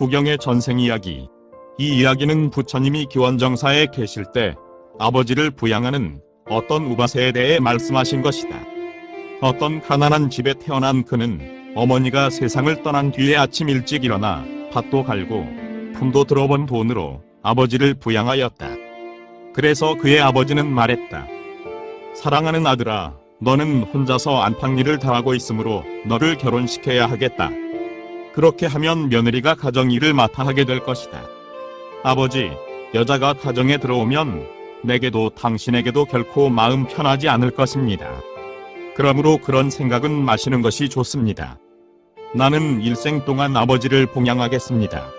구경의 전생 이야기. 이 이야기는 부처님이 기원정사에 계실 때 아버지를 부양하는 어떤 우바세에 대해 말씀하신 것이다. 어떤 가난한 집에 태어난 그는 어머니가 세상을 떠난 뒤에 아침 일찍 일어나 밭도 갈고 품도 들어본 돈으로 아버지를 부양하였다. 그래서 그의 아버지는 말했다. 사랑하는 아들아, 너는 혼자서 안팎일을 다 하고 있으므로 너를 결혼시켜야 하겠다. 그렇게 하면 며느리가 가정일을 맡아 하게 될 것이다. 아버지, 여자가 가정에 들어오면 내게도 당신에게도 결코 마음 편하지 않을 것입니다. 그러므로 그런 생각은 마시는 것이 좋습니다. 나는 일생 동안 아버지를 봉양하겠습니다.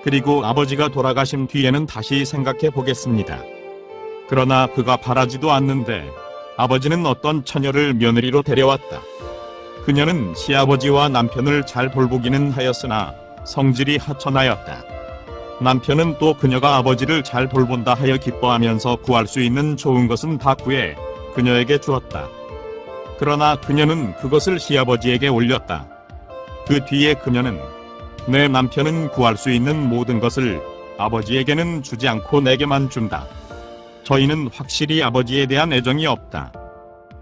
그리고 아버지가 돌아가신 뒤에는 다시 생각해 보겠습니다. 그러나 그가 바라지도 않는데 아버지는 어떤 처녀를 며느리로 데려왔다. 그녀는 시아버지와 남편을 잘 돌보기는 하였으나 성질이 하천하였다. 남편은 또 그녀가 아버지를 잘 돌본다 하여 기뻐하면서 구할 수 있는 좋은 것은 다 구해 그녀에게 주었다. 그러나 그녀는 그것을 시아버지에게 올렸다. 그 뒤에 그녀는 내 남편은 구할 수 있는 모든 것을 아버지에게는 주지 않고 내게만 준다. 저희는 확실히 아버지에 대한 애정이 없다.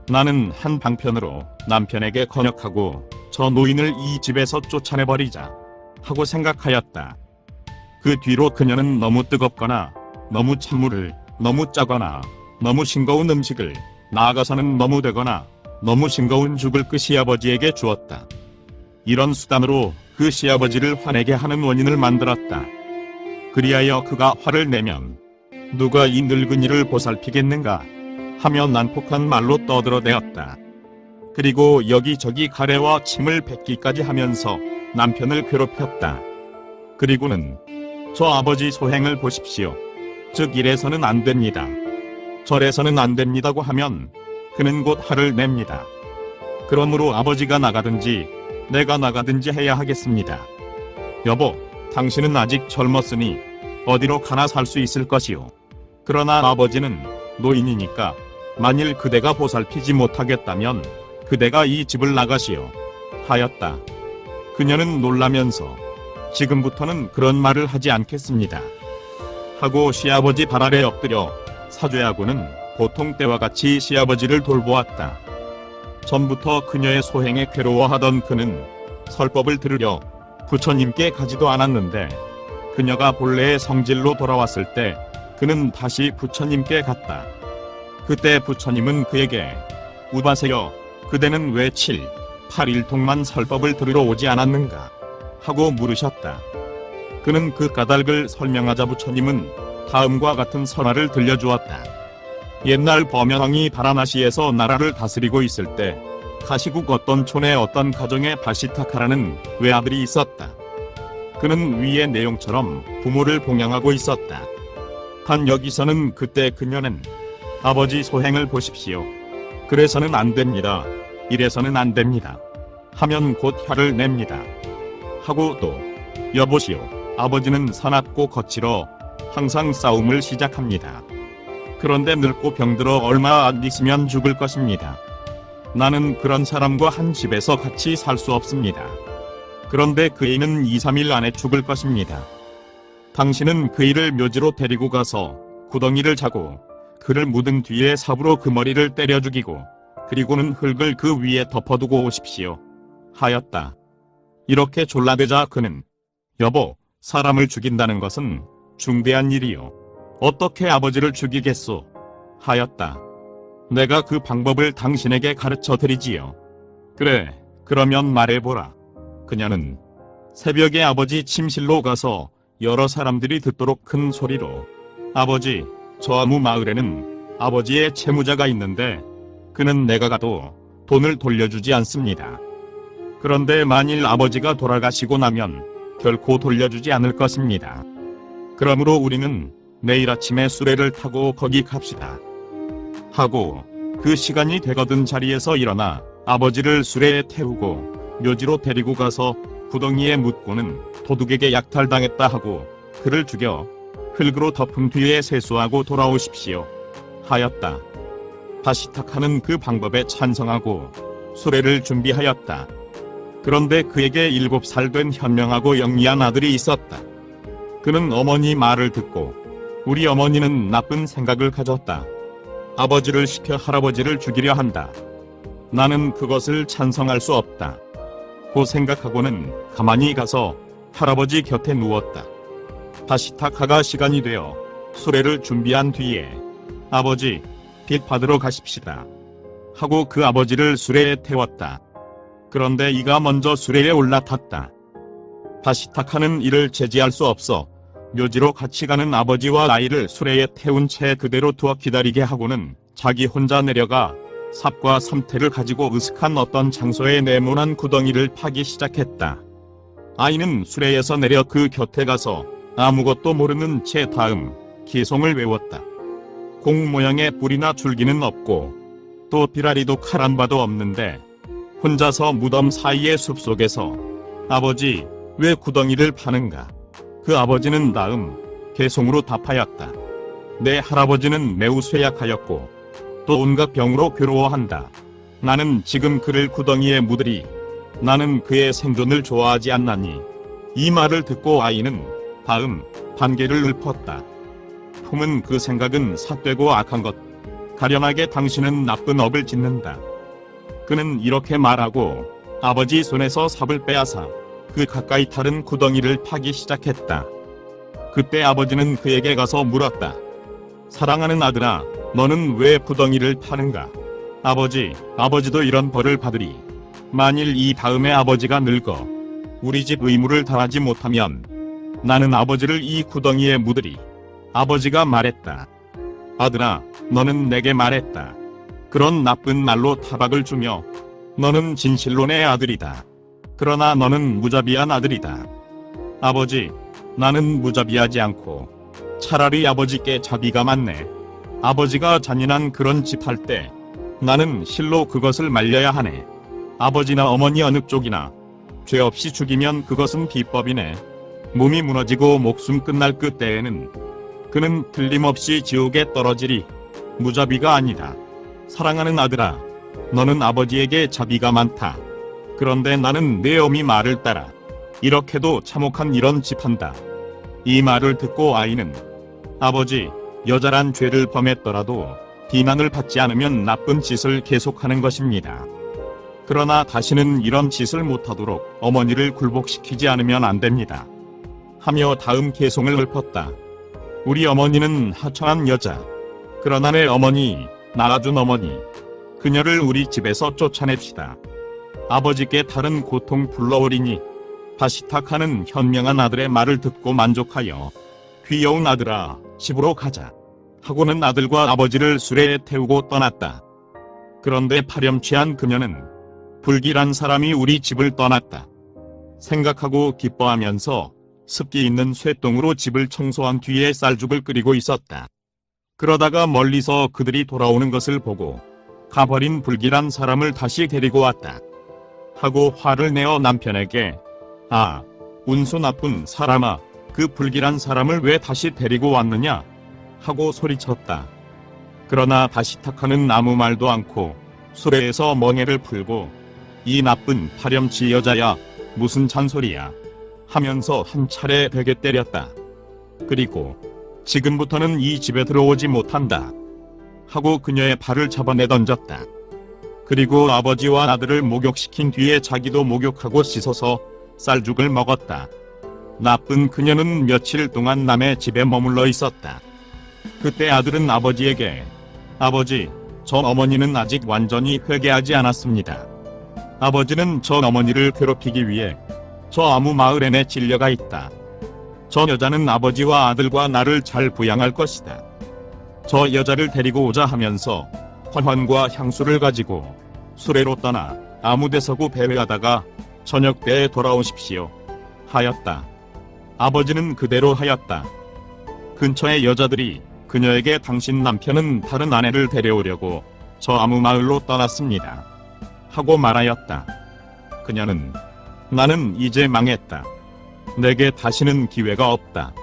나는 한 방편으로 남편에게 건역하고 저 노인을 이 집에서 쫓아내버리자 하고 생각하였다. 그 뒤로 그녀는 너무 뜨겁거나 너무 찬물을, 너무 짜거나 너무 싱거운 음식을, 나아가서는 너무 되거나 너무 싱거운 죽을 그 시아버지에게 주었다. 이런 수단으로 그 시아버지를 화내게 하는 원인을 만들었다. 그리하여 그가 화를 내면 누가 이 늙은이를 보살피겠는가 하며 난폭한 말로 떠들어대었다. 그리고 여기저기 가래와 침을 뱉기까지 하면서 남편을 괴롭혔다. 그리고는 저 아버지 소행을 보십시오. 즉 이래서는 안 됩니다. 저래서는 안 됩니다고 하면 그는 곧 화를 냅니다. 그러므로 아버지가 나가든지 내가 나가든지 해야 하겠습니다. 여보, 당신은 아직 젊었으니 어디로 가나 살 수 있을 것이오. 그러나 아버지는 노인이니까 만일 그대가 보살피지 못하겠다면 그대가 이 집을 나가시오. 하였다. 그녀는 놀라면서 지금부터는 그런 말을 하지 않겠습니다. 하고 시아버지 발 아래 엎드려 사죄하고는 보통 때와 같이 시아버지를 돌보았다. 전부터 그녀의 소행에 괴로워하던 그는 설법을 들으려 부처님께 가지도 않았는데 그녀가 본래의 성질로 돌아왔을 때 그는 다시 부처님께 갔다. 그때 부처님은 그에게 우바세여, 그대는 왜 7, 8일 동안 설법을 들으러 오지 않았는가? 하고 물으셨다. 그는 그 까닭을 설명하자 부처님은 다음과 같은 설화를 들려주었다. 옛날 범여왕이 바라나시에서 나라를 다스리고 있을 때 가시국 어떤 촌에 어떤 가정에 바시타카라는 외아들이 있었다. 그는 위의 내용처럼 부모를 봉양하고 있었다. 단 여기서는 그때 그녀는 아버지 소행을 보십시오. 그래서는 안 됩니다. 이래서는 안 됩니다. 하면 곧 화를 냅니다. 하고 또 여보시오. 아버지는 사납고 거칠어 항상 싸움을 시작합니다. 그런데 늙고 병들어 얼마 안 있으면 죽을 것입니다. 나는 그런 사람과 한 집에서 같이 살 수 없습니다. 그런데 그 이는 2, 3일 안에 죽을 것입니다. 당신은 그 이를 묘지로 데리고 가서 구덩이를 자고 그를 묻은 뒤에 삽으로 그 머리를 때려 죽이고 그리고는 흙을 그 위에 덮어두고 오십시오. 하였다. 이렇게 졸라대자 그는 여보, 사람을 죽인다는 것은 중대한 일이요. 어떻게 아버지를 죽이겠소? 하였다. 내가 그 방법을 당신에게 가르쳐 드리지요. 그래, 그러면 말해보라. 그녀는 새벽에 아버지 침실로 가서 여러 사람들이 듣도록 큰 소리로 아버지, 저 아무 마을에는 아버지의 채무자가 있는데 그는 내가 가도 돈을 돌려주지 않습니다. 그런데 만일 아버지가 돌아가시고 나면 결코 돌려주지 않을 것입니다. 그러므로 우리는 내일 아침에 수레를 타고 거기 갑시다. 하고 그 시간이 되거든 자리에서 일어나 아버지를 수레에 태우고 묘지로 데리고 가서 구덩이에 묻고는 도둑에게 약탈당했다 하고 그를 죽여 흙으로 덮은 뒤에 세수하고 돌아오십시오. 하였다. 바시타카는 그 방법에 찬성하고 수레를 준비하였다. 그런데 그에게 7살 된 현명하고 영리한 아들이 있었다. 그는 어머니 말을 듣고 우리 어머니는 나쁜 생각을 가졌다. 아버지를 시켜 할아버지를 죽이려 한다. 나는 그것을 찬성할 수 없다. 고 생각하고는 가만히 가서 할아버지 곁에 누웠다. 바시타카가 시간이 되어 수레를 준비한 뒤에 아버지, 빚 받으러 가십시다. 하고 그 아버지를 수레에 태웠다. 그런데 이가 먼저 수레에 올라탔다. 바시타카는 이를 제지할 수 없어 묘지로 같이 가는 아버지와 아이를 수레에 태운 채 그대로 두어 기다리게 하고는 자기 혼자 내려가 삽과 삼태를 가지고 으슥한 어떤 장소에 네모난 구덩이를 파기 시작했다. 아이는 수레에서 내려 그 곁에 가서 아무것도 모르는 채 다음 기송을 외웠다. 공 모양의 불이나 줄기는 없고 또 비라리도 칼 한 바도 없는데 혼자서 무덤 사이의 숲속에서 아버지, 왜 구덩이를 파는가? 그 아버지는 다음 개송으로 답하였다. 내 할아버지는 매우 쇠약하였고 또 온갖 병으로 괴로워한다. 나는 지금 그를 구덩이에 묻으리. 나는 그의 생존을 좋아하지 않나니. 이 말을 듣고 아이는 다음 반개를 읊었다. 품은 그 생각은 삿되고 악한 것. 가련하게 당신은 나쁜 업을 짓는다. 그는 이렇게 말하고 아버지 손에서 삽을 빼앗아 그 가까이 타른 구덩이를 파기 시작했다. 그때 아버지는 그에게 가서 물었다. 사랑하는 아들아, 너는 왜 구덩이를 파는가? 아버지도 이런 벌을 받으리. 만일 이 다음에 아버지가 늙어 우리 집 의무를 다하지 못하면 나는 아버지를 이 구덩이에 묻으리. 아버지가 말했다. 아들아, 너는 내게 말했다. 그런 나쁜 말로 타박을 주며 너는 진실로 내 아들이다. 그러나 너는 무자비한 아들이다. 아버지, 나는 무자비하지 않고 차라리 아버지께 자비가 많네. 아버지가 잔인한 그런 짓 할 때 나는 실로 그것을 말려야 하네. 아버지나 어머니 어느 쪽이나 죄 없이 죽이면 그것은 비법이네. 몸이 무너지고 목숨 끝날 그때에는 그는 틀림없이 지옥에 떨어지리. 무자비가 아니다. 사랑하는 아들아, 너는 아버지에게 자비가 많다. 그런데 나는 내 어미 말을 따라 이렇게도 참혹한 이런 짓 한다. 이 말을 듣고 아이는 아버지, 여자란 죄를 범했더라도 비난을 받지 않으면 나쁜 짓을 계속하는 것입니다. 그러나 다시는 이런 짓을 못하도록 어머니를 굴복시키지 않으면 안 됩니다. 하며 다음 개송을 읊었다. 우리 어머니는 하청한 여자. 그러나 내 어머니, 낳아준 어머니. 그녀를 우리 집에서 쫓아냅시다. 아버지께 다른 고통 불러오리니. 바시타카는 현명한 아들의 말을 듣고 만족하여 귀여운 아들아, 집으로 가자. 하고는 아들과 아버지를 수레에 태우고 떠났다. 그런데 파렴치한 그녀는 불길한 사람이 우리 집을 떠났다 생각하고 기뻐하면서 습기 있는 쇠똥으로 집을 청소한 뒤에 쌀죽을 끓이고 있었다. 그러다가 멀리서 그들이 돌아오는 것을 보고 가버린 불길한 사람을 다시 데리고 왔다. 하고 화를 내어 남편에게 아, 운수 나쁜 사람아, 그 불길한 사람을 왜 다시 데리고 왔느냐? 하고 소리쳤다. 그러나 바시타카는 아무 말도 않고 수레에서 멍에를 풀고 이 나쁜 파렴치 여자야, 무슨 잔소리야 하면서 한 차례 벽에 때렸다. 그리고 지금부터는 이 집에 들어오지 못한다 하고 그녀의 발을 잡아내 던졌다. 그리고 아버지와 아들을 목욕시킨 뒤에 자기도 목욕하고 씻어서 쌀죽을 먹었다. 나쁜 그녀는 며칠 동안 남의 집에 머물러 있었다. 그때 아들은 아버지에게 아버지, 저 어머니는 아직 완전히 회개하지 않았습니다. 아버지는 저 어머니를 괴롭히기 위해 저 아무 마을에 내찔려가 있다. 저 여자는 아버지와 아들과 나를 잘 부양할 것이다. 저 여자를 데리고 오자 하면서 화환과 향수를 가지고 수레로 떠나 아무데서고 배회하다가 저녁 때에 돌아오십시오 하였다. 아버지는 그대로 하였다. 근처의 여자들이 그녀에게 당신 남편은 다른 아내를 데려오려고 저 아무 마을로 떠났습니다 하고 말하였다. 그녀는 나는 이제 망했다. 내게 다시는 기회가 없다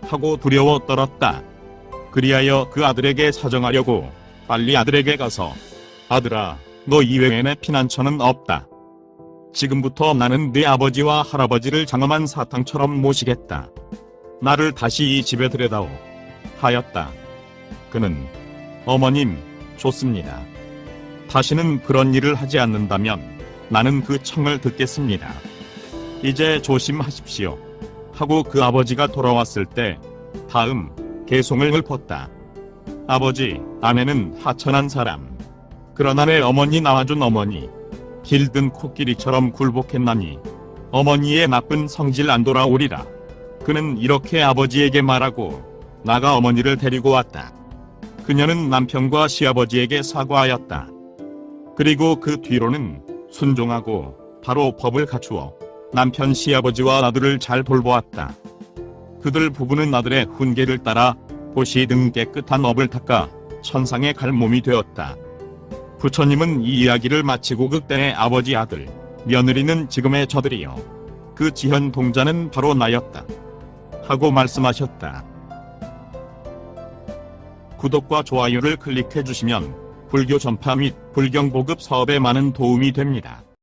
하고 두려워 떨었다. 그리하여 그 아들에게 사정하려고 빨리 아들에게 가서 아들아, 너 이외에 내 피난처는 없다. 지금부터 나는 네 아버지와 할아버지를 장엄한 사탕처럼 모시겠다. 나를 다시 이 집에 들여다오. 하였다. 그는 어머님, 좋습니다. 다시는 그런 일을 하지 않는다면 나는 그 청을 듣겠습니다. 이제 조심하십시오. 하고 그 아버지가 돌아왔을 때 다음 개송을 읊었다. 아버지, 아내는 하천한 사람. 그러나 내 어머니 낳아준 어머니. 길든 코끼리처럼 굴복했나니 어머니의 나쁜 성질 안 돌아오리라. 그는 이렇게 아버지에게 말하고 나가 어머니를 데리고 왔다. 그녀는 남편과 시아버지에게 사과하였다. 그리고 그 뒤로는 순종하고 바로 법을 갖추어 남편 시아버지와 아들을 잘 돌보았다. 그들 부부는 아들의 훈계를 따라 보시 등 깨끗한 업을 닦아 천상에 갈 몸이 되었다. 부처님은 이 이야기를 마치고 그때의 아버지 아들, 며느리는 지금의 저들이요. 그 지현 동자는 바로 나였다. 하고 말씀하셨다. 구독과 좋아요를 클릭해 주시면 불교 전파 및 불경 보급 사업에 많은 도움이 됩니다.